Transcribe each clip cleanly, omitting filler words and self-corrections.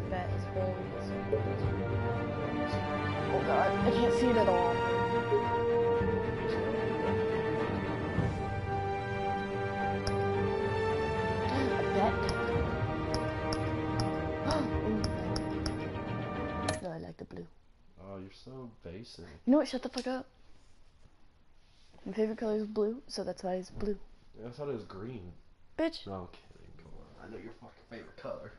That is very... Oh god, I can't see it at all. A bet. No, I like the blue. Oh, you're so basic. You know what? Shut the fuck up. My favorite color is blue, so that's why it's blue. I thought it was green. Bitch. No, I'm kidding. Come on. I know your fucking favorite color.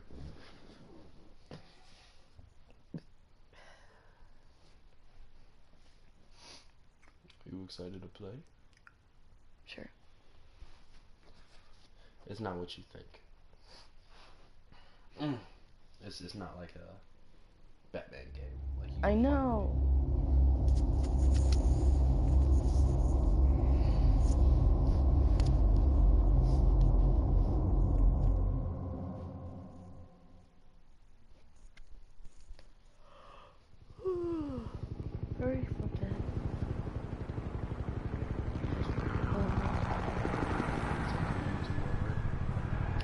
Are you excited to play? Sure. It's not what you think. It's not like a Batman game. Like you I know. Very fucking.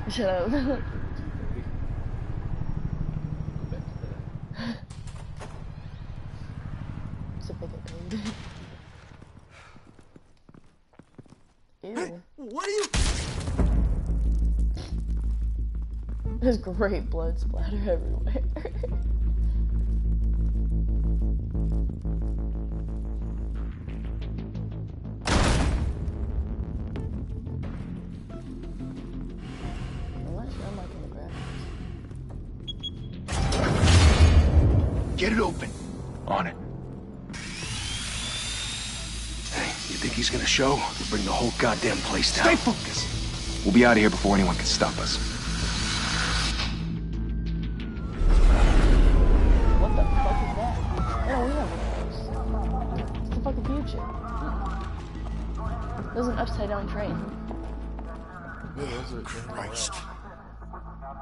Shut up. It's a bigger code. Ew. Hey, what are you? There's great blood splatter everywhere. Get it open. On it. Hey, you think he's gonna show? We'll bring the whole goddamn place down. Stay focused. We'll be out of here before anyone can stop us. What the fuck is that? Oh, we have those. It's the fucking future. There's an upside down train. Christ.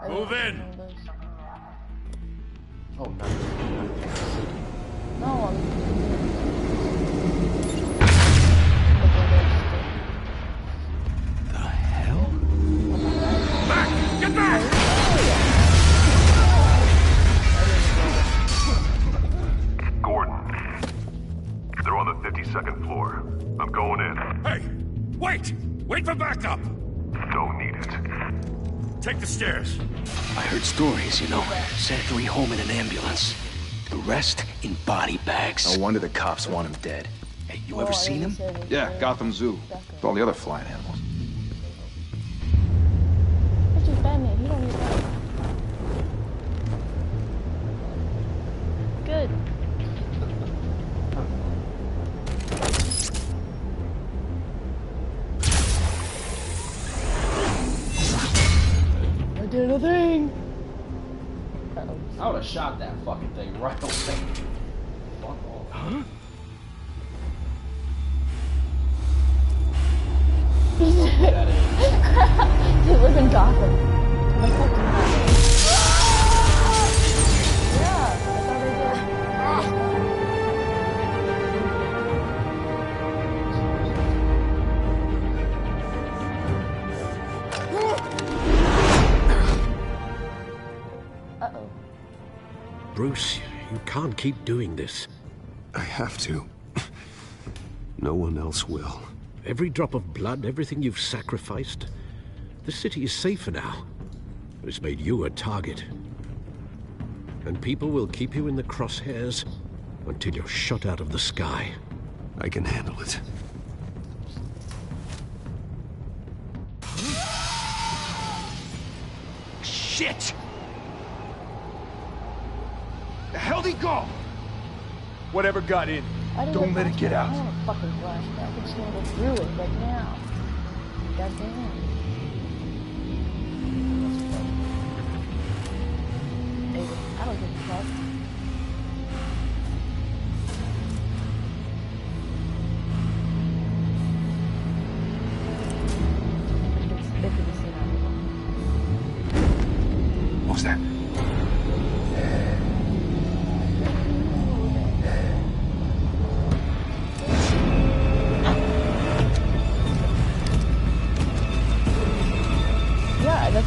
Move in. Oh, no. No, The hell? Back! Get back! Gordon. They're on the 52nd floor. I'm going in. Hey! Wait! Wait for backup! Don't need it. Take the stairs. I heard stories, you know. Sent 3 home in an ambulance. The rest in body bags. No wonder the cops want him dead. Hey, you ever seen him? Yeah, Gotham Zoo. With all the other flying animals. It's just Batman. He don't need that. Good. I did a thing. I would have shot that fucking thing right on. Fuck off. Huh? He lives in Gotham. The fucking yeah, I thought they did. Uh-oh. Bruce, you can't keep doing this. I have to. No one else will. Every drop of blood, everything you've sacrificed. The city is safer now. It's made you a target. And people will keep you in the crosshairs until you're shot out of the sky. I can handle it. Shit! The hell'd he go? Whatever got in, don't let it get out. I want a fucking flashback. I just want to go through it right now. God damn. I don't give a fuck. What was that?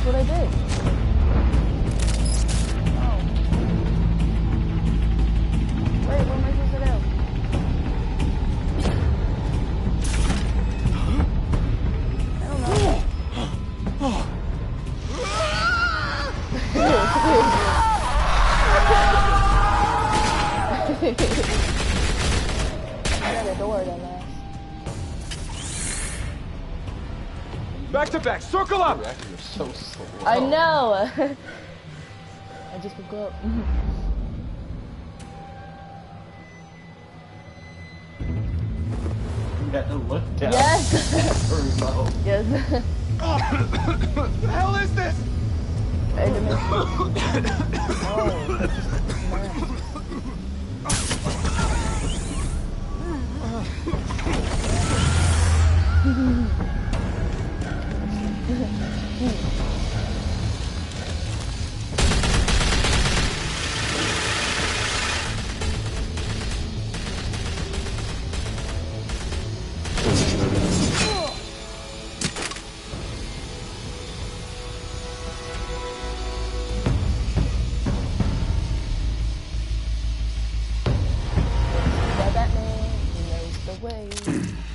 That's what I did. Oh. Wait, what am I supposed to do? I don't know. I got a door that lasts. Back to back, circle up! Reactions are so slow. I know. I just woke up. You had to look down. Yes. For remote. Yes. What the hell is this? Hey, the man.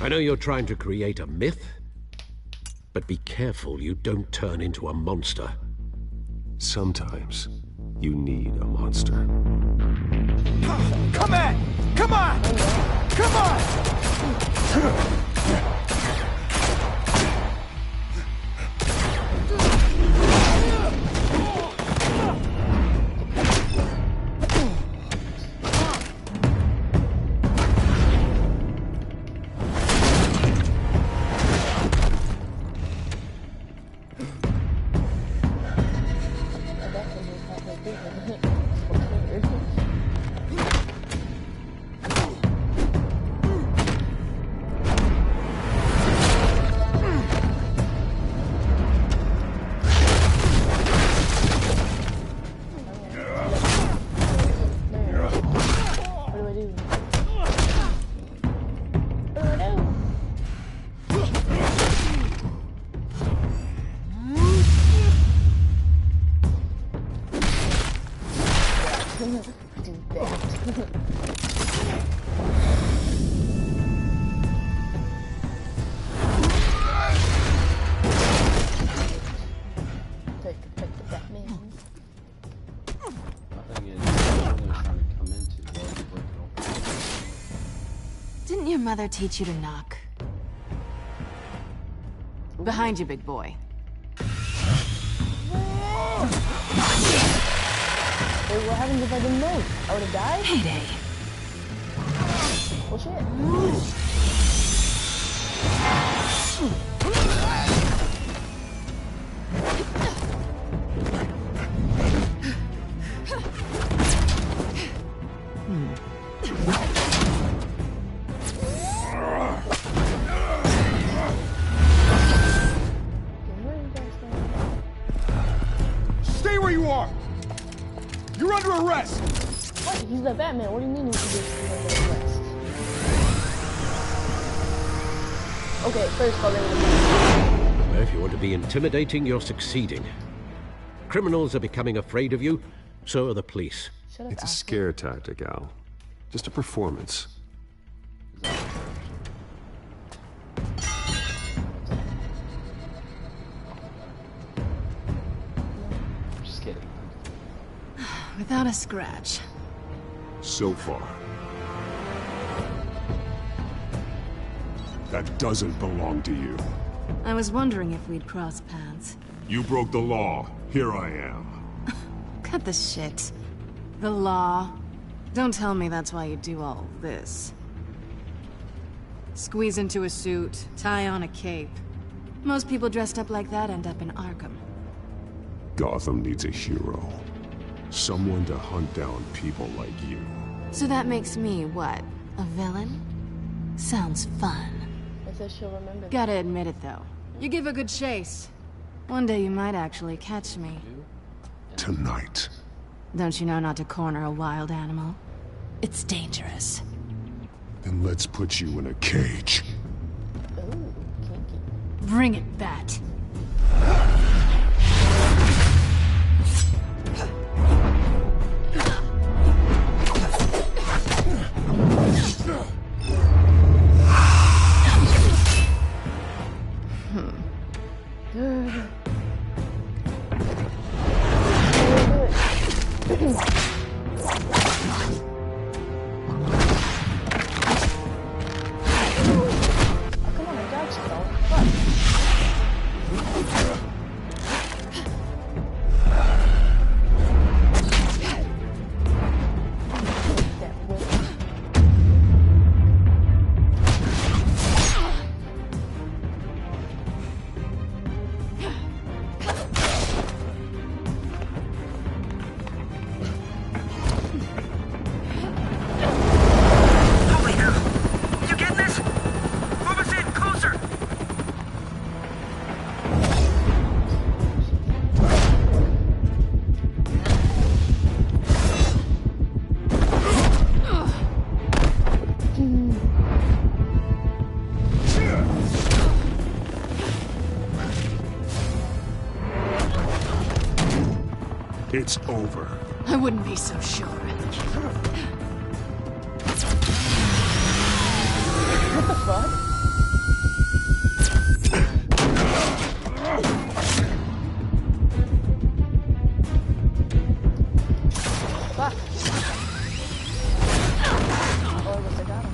I know you're trying to create a myth, but be careful you don't turn into a monster. Sometimes you need a monster. Come on! Come on! Come on! Didn't your mother teach you to knock? Behind you, big boy. Wait, what happens if I didn't move? I would have died? Heyday. Well, shit. Stay where you are! You're under arrest! What? He's the Batman. What do you mean he's under arrest? Okay, first I'll Well, if you want to be intimidating, you're succeeding. Criminals are becoming afraid of you, so are the police. Shut up, It's a Alfred. scare tactic, Al. Just a performance. Just kidding. Without a scratch. So far. That doesn't belong to you. I was wondering if we'd cross paths. You broke the law. Here I am. Cut the shit. The law. Don't tell me that's why you do all this. Squeeze into a suit, tie on a cape. Most people dressed up like that end up in Arkham. Gotham needs a hero. Someone to hunt down people like you. So that makes me, what, a villain? Sounds fun. I said she'll remember. Gotta admit it, though. You give a good chase. One day you might actually catch me. Tonight. Don't you know not to corner a wild animal? It's dangerous. Then let's put you in a cage. Ooh, kinky. Bring it, Bat. come on, I got you, though. Fuck. That whip. Holy hell! You getting this? Move us in, closer! It's over. I wouldn't be so sure. What the fuck? Fuck. Oh, I guess I got him.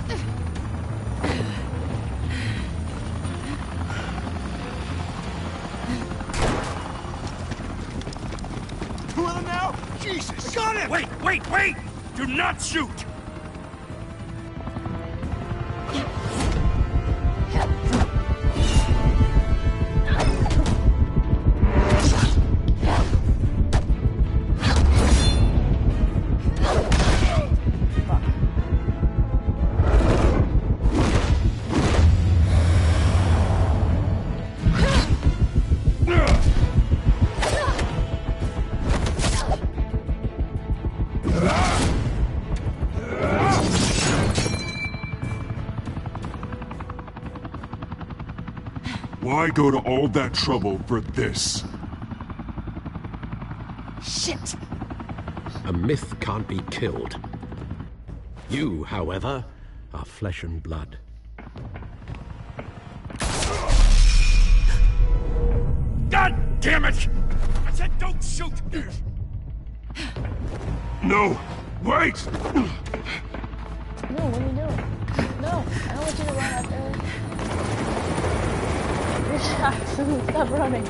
Two of them now? Jesus! I got it! Wait! Do not shoot! Why go to all that trouble for this? Shit! A myth can't be killed. You, however, are flesh and blood. God damn it! I said don't shoot! No! Wait! No, what are you doing? No, I don't want you to run after her. You're shot. Stop running.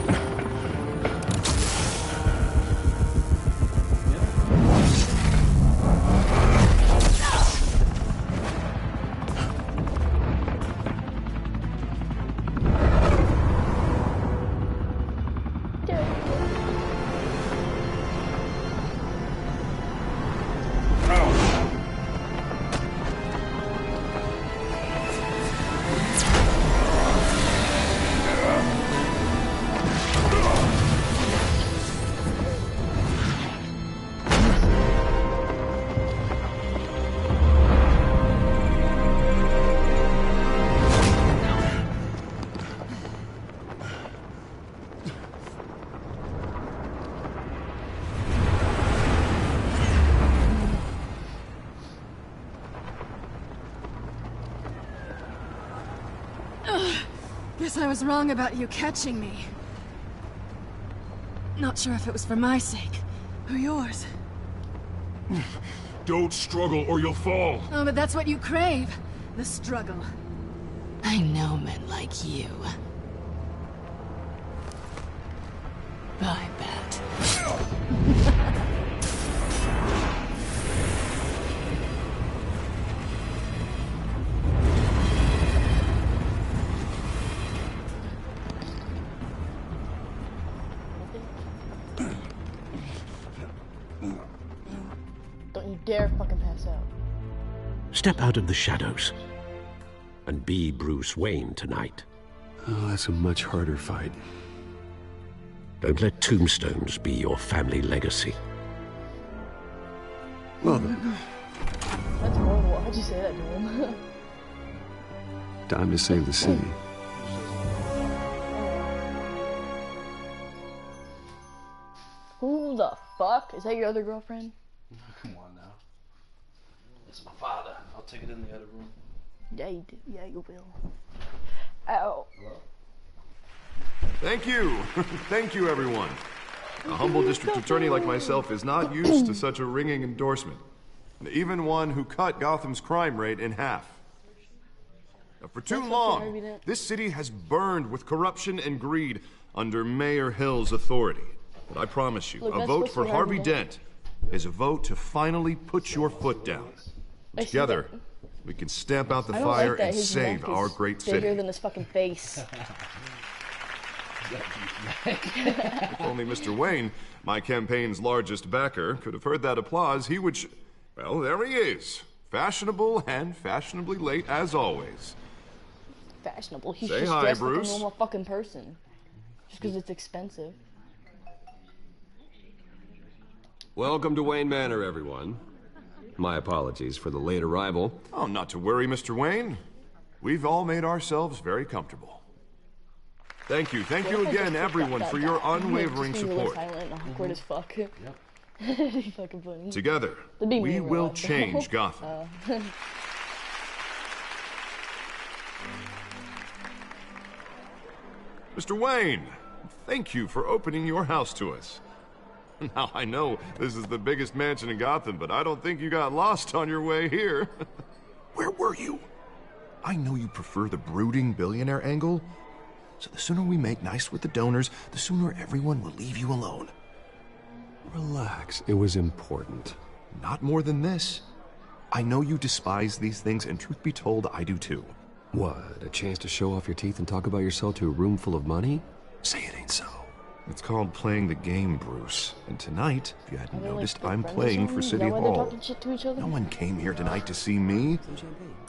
Guess I was wrong about you catching me. Not sure if it was for my sake, or yours. Don't struggle or you'll fall. Oh, but that's what you crave. The struggle. I know men like you. I bet. Don't you dare fucking pass out. Step out of the shadows and be Bruce Wayne tonight. Oh, that's a much harder fight. Don't let tombstones be your family legacy. Well, That's horrible. How'd you say that to him? time to save the city. Who the fuck? Is that your other girlfriend? Come on now. It's my father. I'll take it in the other room. Yeah, you do. Yeah, you will. Ow. Hello? Thank you. Thank you, everyone. A humble district attorney like myself is not used to such a ringing endorsement. Even one who cut Gotham's crime rate in half. Now, for too long, this city has burned with corruption and greed under Mayor Hill's authority. But I promise you, a vote for Harvey Dent is a vote to finally put your foot down. Together, we can stamp out the fire and save our great city. Bigger than his fucking face. If only Mr. Wayne, my campaign's largest backer, could have heard that applause, he would well, there he is. Fashionable and fashionably late as always. Fashionable. He's Say just hi, dressed like Bruce. a normal fucking person. Just because it's expensive. Welcome to Wayne Manor, everyone. My apologies for the late arrival. Oh, not to worry, Mr. Wayne. We've all made ourselves very comfortable. Thank you again, everyone, for your unwavering support. Silent and awkward as fuck. Yep. Fucking funny. Together, we will change Gotham. Mr. Wayne, thank you for opening your house to us. Now, I know this is the biggest mansion in Gotham, but I don't think you got lost on your way here. Where were you? I know you prefer the brooding billionaire angle, so the sooner we make nice with the donors, the sooner everyone will leave you alone. Relax, it was important. Not more than this. I know you despise these things, and truth be told, I do too. What, a chance to show off your teeth and talk about yourself to a room full of money? Say it ain't so. It's called playing the game, Bruce. And tonight, if you hadn't noticed, I'm playing for City Hall. No one came here tonight to see me.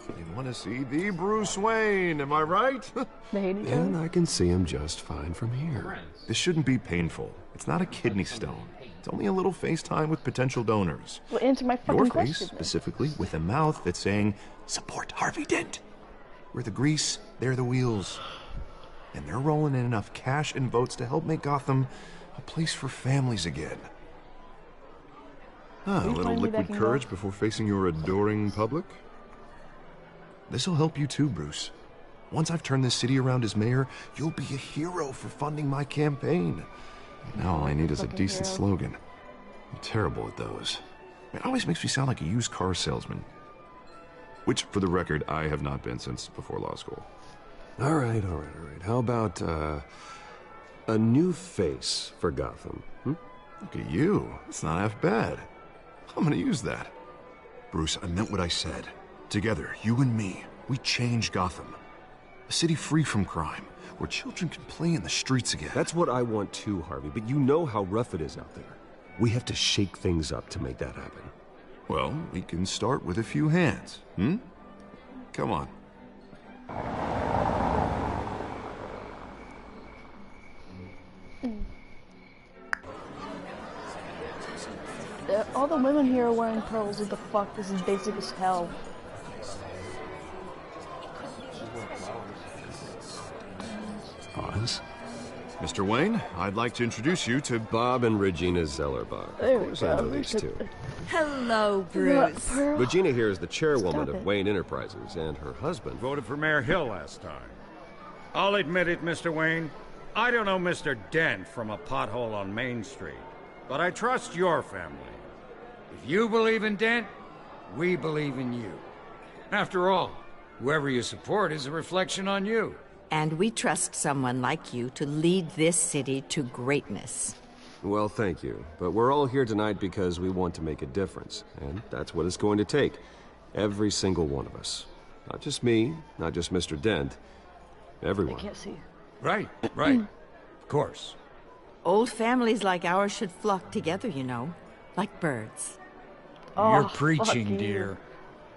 They want to see the Bruce Wayne, am I right? And I can see him just fine from here. This shouldn't be painful. It's not a kidney stone. It's only a little FaceTime with potential donors. Well, answer my fucking Your question. face, specifically, with a mouth that's saying, support Harvey Dent. We're the grease, they're the wheels. And they're rolling in enough cash and votes to help make Gotham a place for families again. A little liquid courage before facing your adoring public? This'll help you too, Bruce. Once I've turned this city around as mayor, you'll be a hero for funding my campaign. Now all I need is a decent slogan. I'm terrible at those. It always makes me sound like a used car salesman. Which, for the record, I have not been since before law school. All right. How about, a new face for Gotham, Look at you. It's not half bad. I'm gonna use that. Bruce, I meant what I said. Together, you and me, we change Gotham. A city free from crime, where children can play in the streets again. That's what I want too, Harvey, but you know how rough it is out there. We have to shake things up to make that happen. Well, we can start with a few hands, Come on. All the women here are wearing pearls. What the fuck? This is basic as hell. Oz? Mr. Wayne, I'd like to introduce you to Bob and Regina Zellerbach. There Of we course, go. I know these two. Hello, Bruce. Regina here is the chairwoman Stop of it. Wayne Enterprises, and her husband... Voted for Mayor Hill last time. I'll admit it, Mr. Wayne. I don't know Mr. Dent from a pothole on Main Street, but I trust your family. If you believe in Dent, we believe in you. After all, whoever you support is a reflection on you. And we trust someone like you to lead this city to greatness. Well, thank you. But we're all here tonight because we want to make a difference. And that's what it's going to take. Every single one of us. Not just me, not just Mr. Dent. Everyone. I can't see. Right. Of course. Old families like ours should flock together, you know. Like birds. You're fuck preaching, you. dear.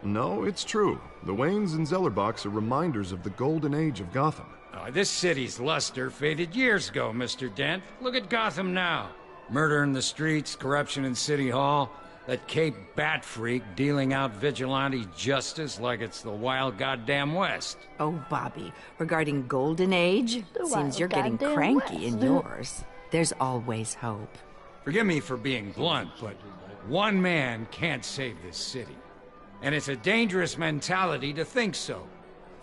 No, it's true. The Waynes and Zellerbachs are reminders of the golden age of Gotham. This city's luster faded years ago, Mr. Dent. Look at Gotham now. Murder in the streets, corruption in City Hall, that Cape Bat freak dealing out vigilante justice like it's the wild goddamn West. Oh, Bobby, regarding Golden Age, The seems wild you're getting goddamn cranky in West. yours. There's always hope. Forgive me for being blunt, but one man can't save this city. And it's a dangerous mentality to think so.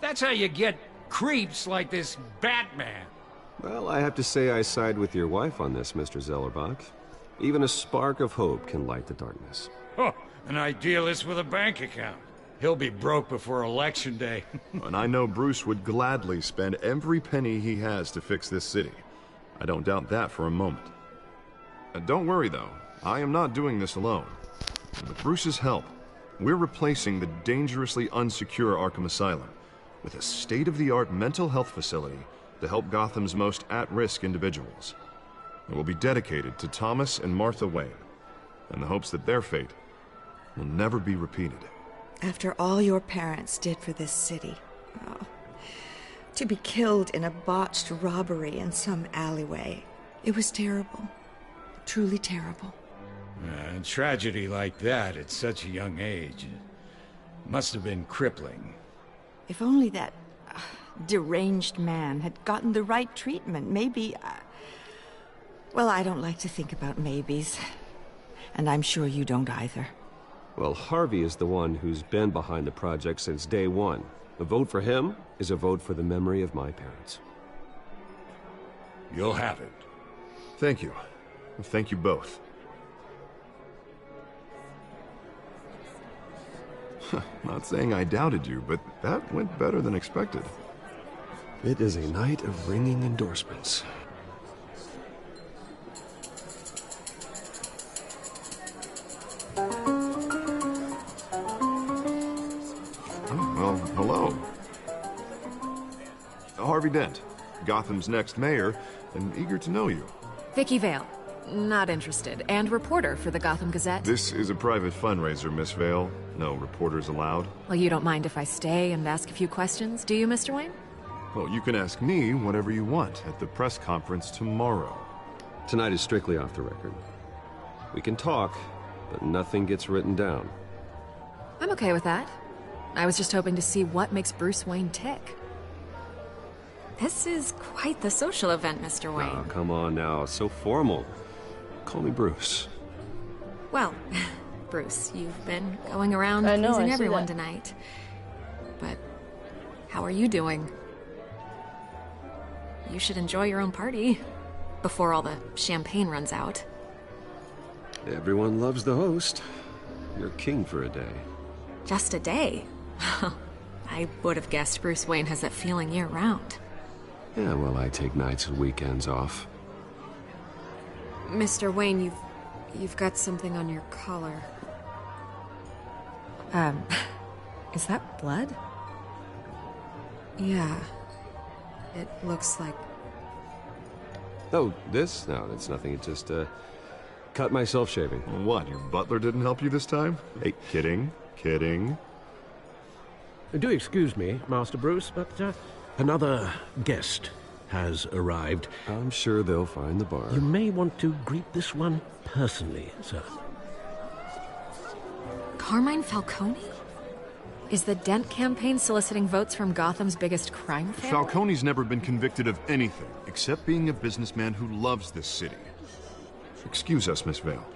That's how you get creeps like this Batman. Well, I have to say I side with your wife on this, Mr. Zellerbach. Even a spark of hope can light the darkness. Oh, an idealist with a bank account. He'll be broke before Election Day. And I know Bruce would gladly spend every penny he has to fix this city. I don't doubt that for a moment. Don't worry, though. I am not doing this alone. With Bruce's help, we're replacing the dangerously unsecure Arkham Asylum with a state-of-the-art mental health facility to help Gotham's most at-risk individuals. It will be dedicated to Thomas and Martha Wayne, in the hopes that their fate will never be repeated. After all your parents did for this city, to be killed in a botched robbery in some alleyway, it was terrible. Truly terrible. A tragedy like that at such a young age must have been crippling. If only that deranged man had gotten the right treatment, maybe... Well, I don't like to think about maybes. And I'm sure you don't either. Well, Harvey is the one who's been behind the project since day one. A vote for him is a vote for the memory of my parents. You'll have it. Thank you. Thank you both. Not saying I doubted you, but that went better than expected. It is a night of ringing endorsements. Well, hello. Harvey Dent, Gotham's next mayor, and eager to know you. Vicky Vale. Not interested. And reporter for the Gotham Gazette. This is a private fundraiser, Miss Vale. No reporters allowed. Well, you don't mind if I stay and ask a few questions, do you, Mr. Wayne? Well, you can ask me whatever you want at the press conference tomorrow. Tonight is strictly off the record. We can talk, but nothing gets written down. I'm okay with that. I was just hoping to see what makes Bruce Wayne tick. This is quite the social event, Mr. Wayne. Oh, come on now. So formal. Call me Bruce. Well, Bruce, you've been going around pleasing everyone tonight. But how are you doing? You should enjoy your own party before all the champagne runs out. Everyone loves the host. You're king for a day. Just a day? I would have guessed Bruce Wayne has that feeling year-round. Yeah, well, I take nights and weekends off. Mr. Wayne, you've got something on your collar. Is that blood? Yeah. It looks like... Oh, this? No, it's nothing. It just, cut myself shaving. What, your butler didn't help you this time? Hey, kidding. Kidding. Do excuse me, Master Bruce, but another guest has arrived. I'm sure they'll find the bar. You may want to greet this one personally, sir. Carmine Falcone? Is the Dent campaign soliciting votes from Gotham's biggest crime family? Falcone's never been convicted of anything, except being a businessman who loves this city. Excuse us, Miss Vale.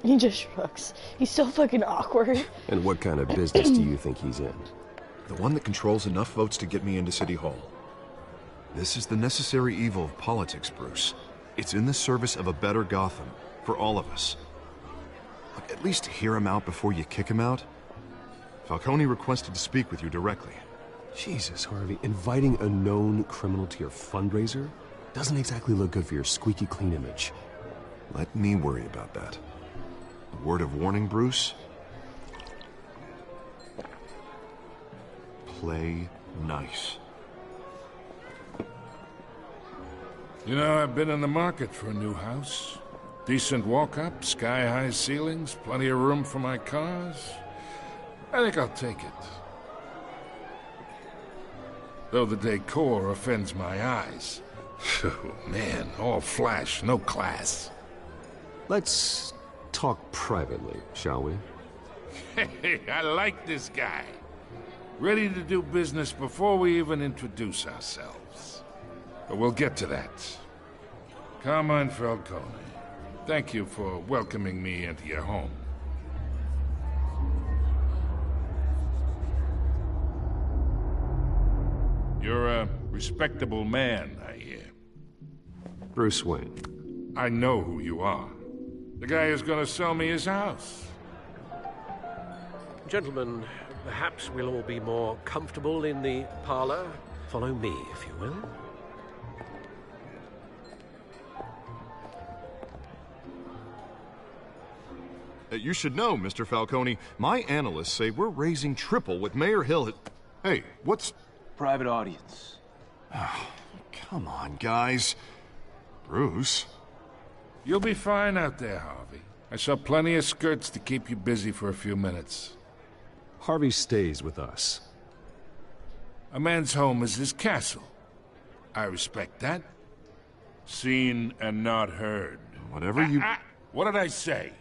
He just shrugs. He's so fucking awkward. And what kind of business do you think he's in? The one that controls enough votes to get me into City Hall. This is the necessary evil of politics, Bruce. It's in the service of a better Gotham, for all of us. Look, at least hear him out before you kick him out. Falcone requested to speak with you directly. Jesus, Harvey, inviting a known criminal to your fundraiser doesn't exactly look good for your squeaky clean image. Let me worry about that. A word of warning, Bruce. Play nice. You know, I've been in the market for a new house. Decent walk-up, sky-high ceilings, plenty of room for my cars. I think I'll take it. Though the decor offends my eyes. Oh, man, all flash, no class. Let's talk privately, shall we? Hey, I like this guy. Ready to do business before we even introduce ourselves. But we'll get to that. Carmine Falcone, thank you for welcoming me into your home. You're a respectable man, I hear. Bruce Wayne. I know who you are. The guy who's gonna sell me his house. Gentlemen, perhaps we'll all be more comfortable in the parlor. Follow me, if you will. You should know, Mr. Falcone, my analysts say we're raising triple with Mayor Hill. Hey, what's... Private audience. Oh, come on, guys. Bruce? You'll be fine out there, Harvey. I saw plenty of skirts to keep you busy for a few minutes. Harvey stays with us. A man's home is his castle. I respect that. Seen and not heard. Whatever you... What did I say?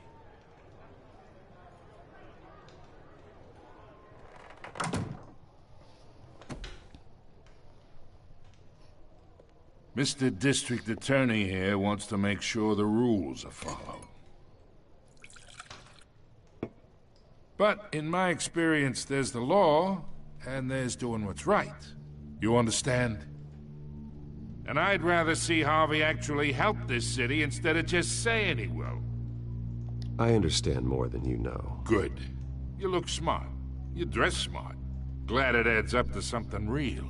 Mr. District Attorney here wants to make sure the rules are followed. But in my experience, there's the law, and there's doing what's right. You understand? And I'd rather see Harvey actually help this city instead of just saying he will. I understand more than you know. Good. You look smart. You dress smart. Glad it adds up to something real.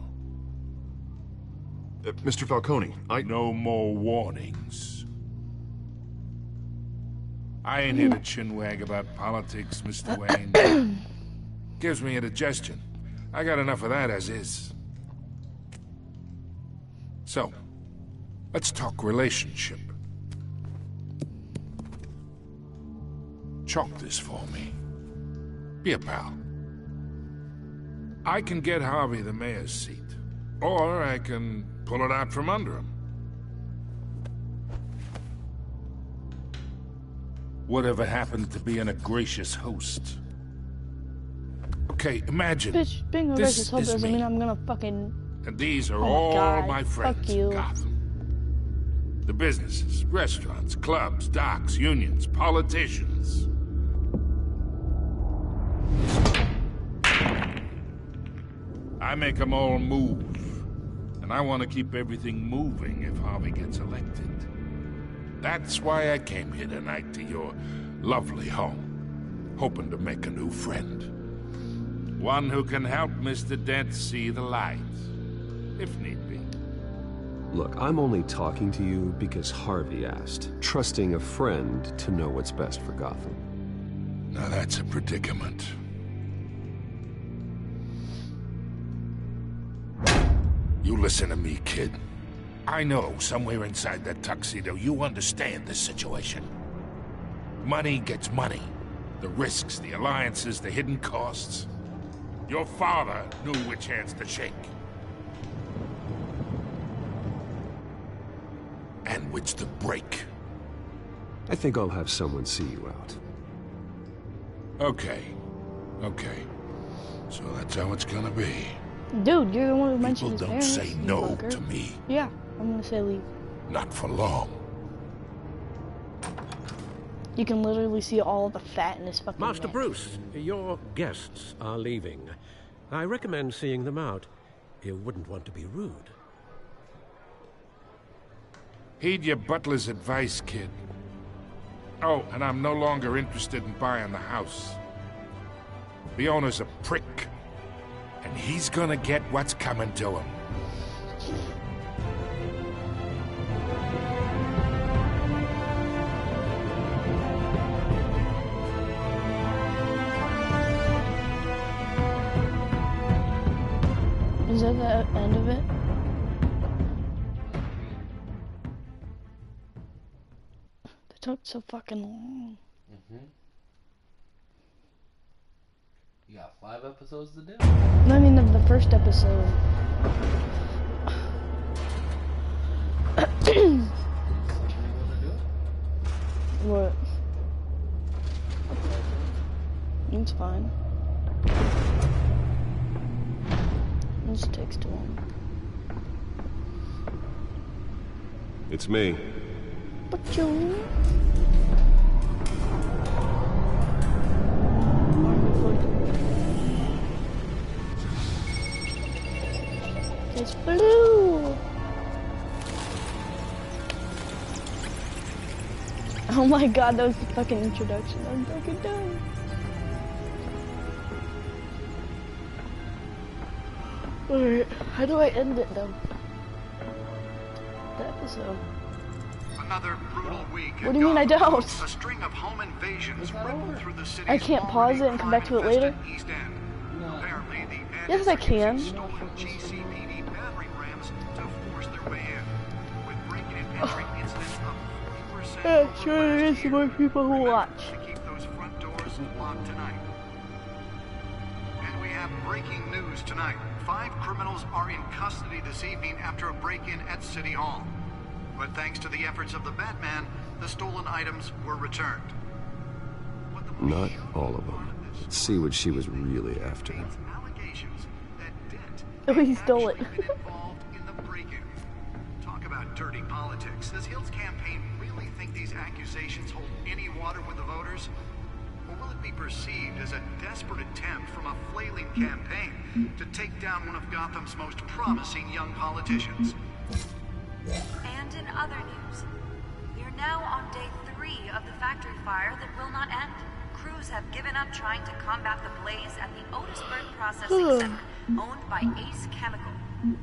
Mr. Falcone, No more warnings. I ain't here to chinwag about politics, Mr. Wayne. Gives me indigestion. I got enough of that as is. So, let's talk relationship. Chalk this for me. Be a pal. I can get Harvey the mayor's seat, or I can pull it out from under him. Whatever happened to being a gracious host? Okay, imagine. Bitch, being a this racist hope is doesn't me. mean I'm gonna fucking... And these are Oh my all God, my friends fuck you. in Gotham. The businesses, restaurants, clubs, docks, unions, politicians. I make them all move. And I want to keep everything moving if Harvey gets elected. That's why I came here tonight to your lovely home, hoping to make a new friend. One who can help Mr. Dent see the light, if need be. Look, I'm only talking to you because Harvey asked, trusting a friend to know what's best for Gotham. Now that's a predicament. You listen to me, kid. I know somewhere inside that tuxedo you understand this situation. Money gets money. The risks, the alliances, the hidden costs. Your father knew which hands to shake. And which to break. I think I'll have someone see you out. Okay. Okay. So that's how it's gonna be. Dude, you're the one who mentioned People his don't parents. say you no fucker. to me. Yeah, I'm gonna say leave. Not for long. You can literally see all the fat in his fucking Master neck. Bruce, your guests are leaving. I recommend seeing them out. You wouldn't want to be rude. Heed your butler's advice, kid. Oh, and I'm no longer interested in buying the house. The owner's a prick. And he's gonna get what's coming to him. Is that the end of it? They took so fucking long. You got 5 episodes to do. I mean, the first episode. What? It's fine. It just takes too long. It's me. But you. It's blue. Oh my god, that was the fucking introduction. I'm fucking done. Alright, how do I end it though? The episode. Another brutal week. What do you mean I don't? A string of home invasions rippled through the city. I can't pause it and come back to it later? Apparently, the Yes, I can. stolen GCPD battery rams to force their way in. With breaking and entering incidents of 40% Yeah, sure there is some more people who watch. to keep those front doors locked tonight. And we have breaking news tonight. 5 criminals are in custody this evening after a break-in at City Hall. But thanks to the efforts of the Batman, the stolen items were returned. Not all of them. Let's see what she was really after. Oh, he stole it. Talk about dirty politics. Does Hill's campaign really think these accusations hold any water with the voters? Or will it be perceived as a desperate attempt from a flailing campaign to take down one of Gotham's most promising young politicians? And in other news, we are now on day 3 of the factory fire that will not end. Crews have given up trying to combat the blaze at the Otisburg Processing Center, owned by Ace Chemical.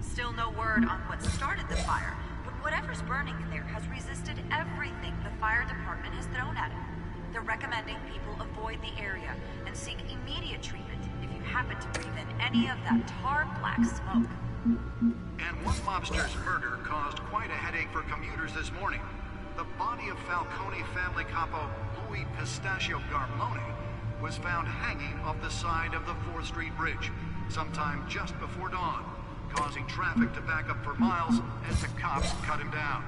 Still no word on what started the fire, but whatever's burning in there has resisted everything the fire department has thrown at it. They're recommending people avoid the area and seek immediate treatment if you happen to breathe in any of that tar black smoke. And one mobster's murder caused quite a headache for commuters this morning. The body of Falcone family capo Louis Pistachio Garmlone was found hanging off the side of the 4th Street Bridge sometime just before dawn, causing traffic to back up for miles as the cops cut him down.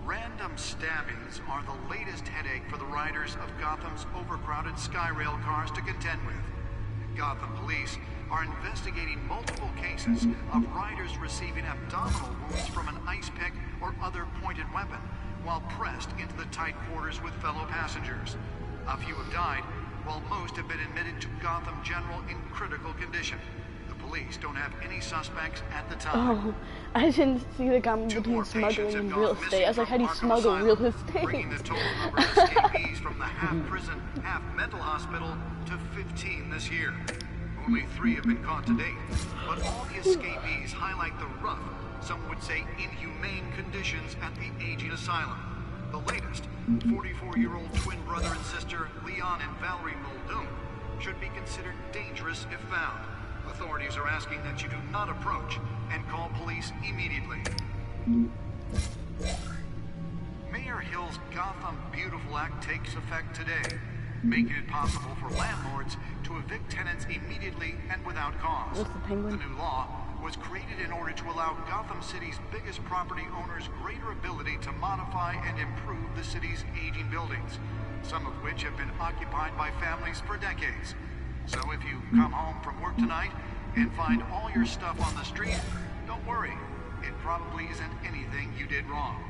Random stabbings are the latest headache for the riders of Gotham's overcrowded Skyrail cars to contend with. Gotham police are investigating multiple cases of riders receiving abdominal wounds from an ice pick or other pointed weapon while pressed into the tight quarters with fellow passengers. A few have died, while most have been admitted to Gotham General in critical condition. The police don't have any suspects at the time. Oh, I didn't see the comment between smuggling and real estate. I was like, how do you smuggle real estate? Bringing the total number of escapees from the half-prison, half-mental hospital to 15 this year. Only 3 have been caught to date, but all the escapees highlight the rough, some would say inhumane conditions at the aging asylum. The latest, 44-year-old twin brother and sister Leon and Valerie Muldoon, should be considered dangerous if found. Authorities are asking that you do not approach and call police immediately. Mayor Hill's Gotham Beautiful Act takes effect today, making it possible for landlords to evict tenants immediately and without cause. The new law was created in order to allow Gotham City's biggest property owners greater ability to modify and improve the city's aging buildings, some of which have been occupied by families for decades. So if you come home from work tonight and find all your stuff on the street, don't worry. It probably isn't anything you did wrong.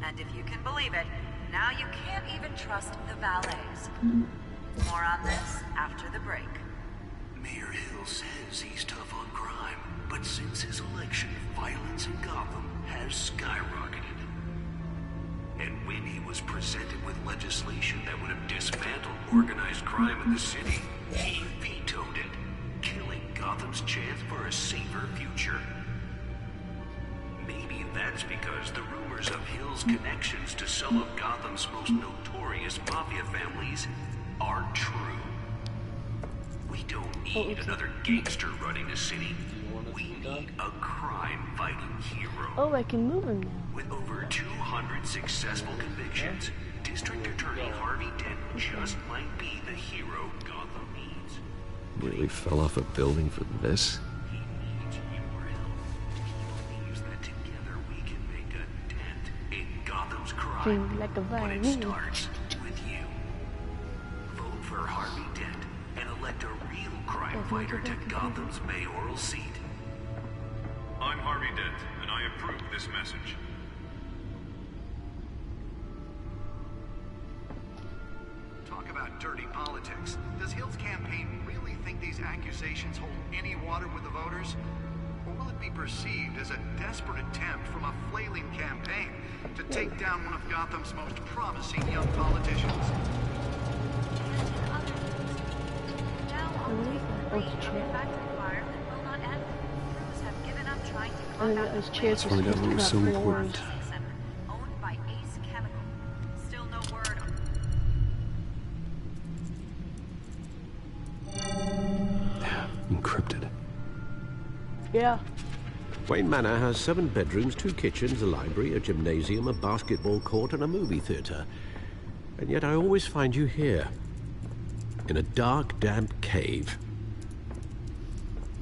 And if you can believe it, now you can't even trust the valets. More on this after the break. Mayor Hill says he's tough on crime, but since his election, violence in Gotham has skyrocketed. And when he was presented with legislation that would have dismantled organized crime in the city, he vetoed it, killing Gotham's chance for a safer future. Maybe that's because the rumors of Hill's connections to some of Gotham's most notorious mafia families are true. We don't need another gangster running the city. We need a crime-fighting hero. Oh, I can move him now. With over 200 successful convictions, District Attorney Harvey Dent just might be the hero Gotham needs. Nearly fell off a building for this? He needs your help. He believes that together we can make a dent in Gotham's crime. Like a but it starts with you. Vote for Harvey Dent and elect a real crime fighter to Gotham's mayoral seat. I'm Harvey Dent, and I approve this message. Talk about dirty politics. Does Hill's campaign really think these accusations hold any water with the voters? Or will it be perceived as a desperate attempt from a flailing campaign to take down one of Gotham's most promising young politicians? That's why that was so important. Encrypted. Yeah. Wayne Manor has 7 bedrooms, 2 kitchens, a library, a gymnasium, a basketball court, and a movie theater. And yet I always find you here. In a dark, damp cave.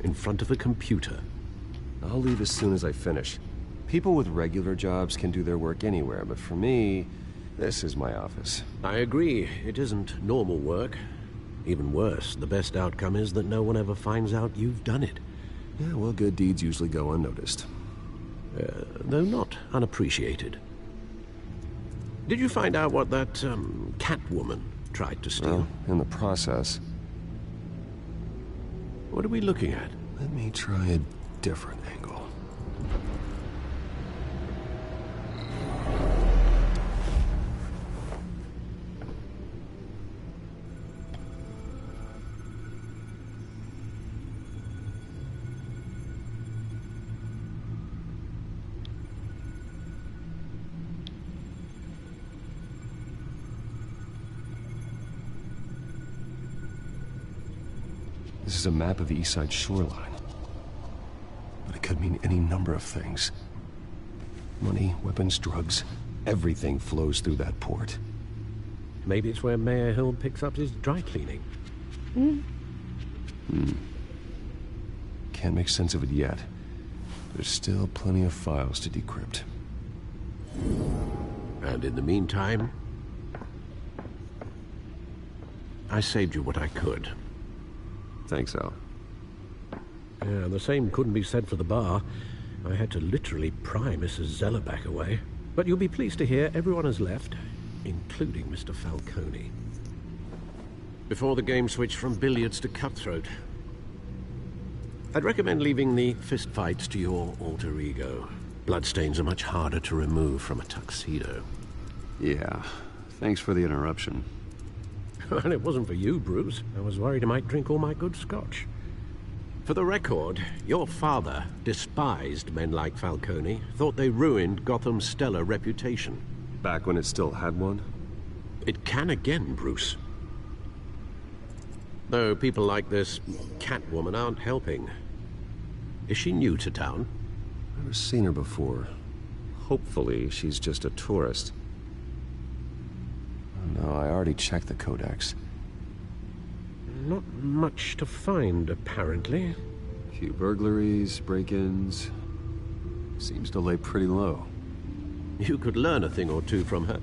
In front of a computer. I'll leave as soon as I finish. People with regular jobs can do their work anywhere, but for me, this is my office. I agree. It isn't normal work. Even worse, the best outcome is that no one ever finds out you've done it. Yeah, well, good deeds usually go unnoticed. Though not unappreciated. Did you find out what that, Catwoman tried to steal? Well, in the process. What are we looking at? Let me try a different angle. This is a map of the East Side shoreline. But it could mean any number of things. Money, weapons, drugs, everything flows through that port. Maybe it's where Mayor Hill picks up his dry cleaning. Can't make sense of it yet. There's still plenty of files to decrypt. And in the meantime, I saved you what I could. Thanks, Al. Yeah, the same couldn't be said for the bar. I had to literally pry Mrs. Zeller back away. But you'll be pleased to hear everyone has left, including Mr. Falcone. Before the game switched from billiards to cutthroat. I'd recommend leaving the fistfights to your alter ego. Bloodstains are much harder to remove from a tuxedo. Yeah, thanks for the interruption. And it wasn't for you, Bruce. I was worried I might drink all my good scotch. For the record, your father despised men like Falcone, thought they ruined Gotham's stellar reputation. Back when it still had one? It can again, Bruce. Though people like this Catwoman aren't helping. Is she new to town? Never seen her before. Hopefully, she's just a tourist. No, I already checked the codex. Not much to find, apparently. A few burglaries, break-ins. Seems to lay pretty low. You could learn a thing or two from her.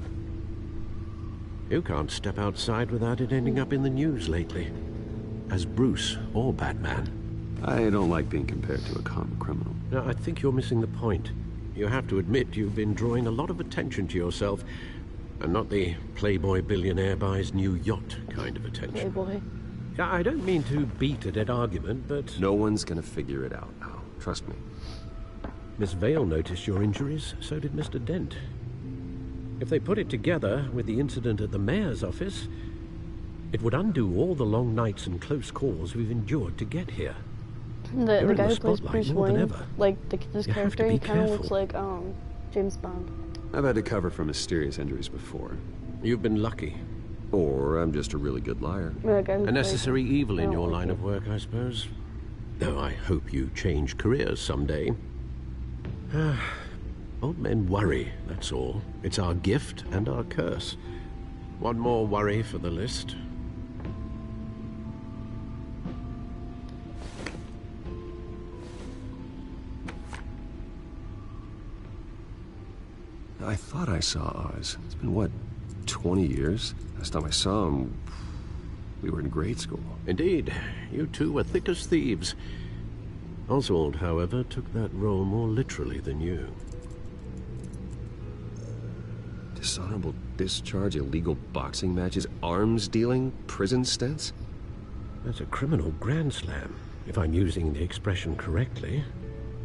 You can't step outside without it ending up in the news lately. As Bruce or Batman. I don't like being compared to a common criminal. No, I think you're missing the point. You have to admit you've been drawing a lot of attention to yourself. And not the playboy billionaire buys new yacht kind of attention. Playboy. I don't mean to beat a dead argument, but... No one's gonna figure it out now. Trust me. Miss Vale noticed your injuries, so did Mr. Dent. If they put it together with the incident at the mayor's office, it would undo all the long nights and close calls we've endured to get here. The guy who plays Bruce Wayne, like this character, he kind of looks like James Bond. I've had to cover for mysterious injuries before. You've been lucky. Or I'm just a really good liar. A necessary evil in your line of work, I suppose. Though I hope you change careers someday. Old men worry, that's all. It's our gift and our curse. One more worry for the list. I thought I saw Oz. It's been, what, 20 years? Last time I saw him, we were in grade school. Indeed. You two were thick as thieves. Oswald, however, took that role more literally than you. Dishonorable discharge, illegal boxing matches, arms dealing, prison stints? That's a criminal grand slam, if I'm using the expression correctly.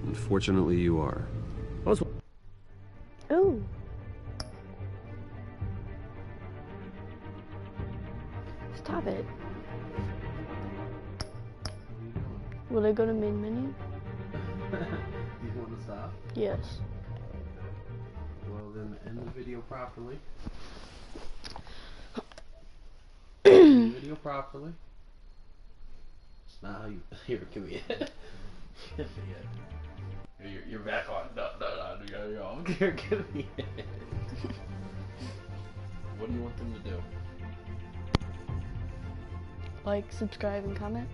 Unfortunately, you are. Oswald. Ooh. Stop it. Will I go to main menu? Do you want to stop? Yes. Well, then end the video properly. End the video properly. Now here, give me it. Give me it. You're back on. No, you're off. Here, give me it. What do you want them to do? Like, subscribe, and comment.